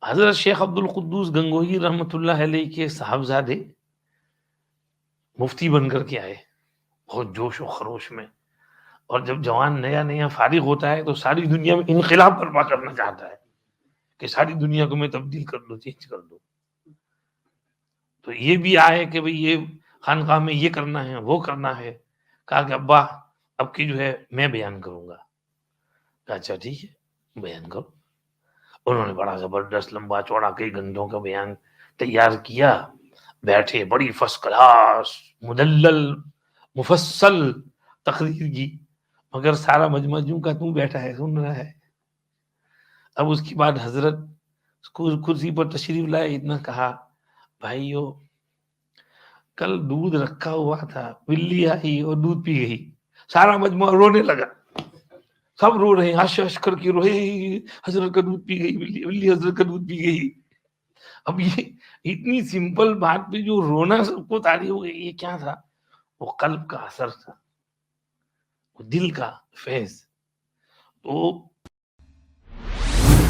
حضرت شیخ عبد القدوس گنگوہی رحمۃ اللہ علیہ کے صاحبزادے مفتی بن کر کے آئے بہت جوش و خروش میں، اور جب جوان نیا نیا فارغ ہوتا ہے تو ساری دنیا میں انقلاب برپا کرنا چاہتا ہے کہ ساری دنیا کو میں تبدیل کر دوں، چینج کر دوں. تو یہ بھی آئے کہ بھئی یہ خانقاہ میں یہ کرنا ہے وہ کرنا ہے. کہا کہ ابا اب کی جو ہے میں بیان کروں گا. کہا اچھا ٹھیک ہے بیان کرو. انہوں نے بڑا زبردست لمبا چوڑا کئی گھنٹوں کا بیان تیار کیا. بیٹھے بڑی فرسٹ کلاس مدلل مفصل تقریر کی، مگر سارا مجمع جوں کا توں بیٹھا ہے سن رہا ہے. اب اس کے بعد حضرت کرسی پر تشریف لائے، اتنا کہا بھائیو کل دودھ رکھا ہوا تھا، بلی آئی اور دودھ پی گئی. سارا مجموعہ رونے لگا، سب رو رہے ہیں، ہش ہش کر کے روئے، حضرت کا دودھ پی گئی بلی، بلی حضرت کا دودھ پی گئی. اب یہ اتنی سمپل بات پہ جو رونا سب کو تاری ہو گئی، یہ کیا تھا؟ وہ قلب کا اثر تھا، وہ دل کا فیض. تو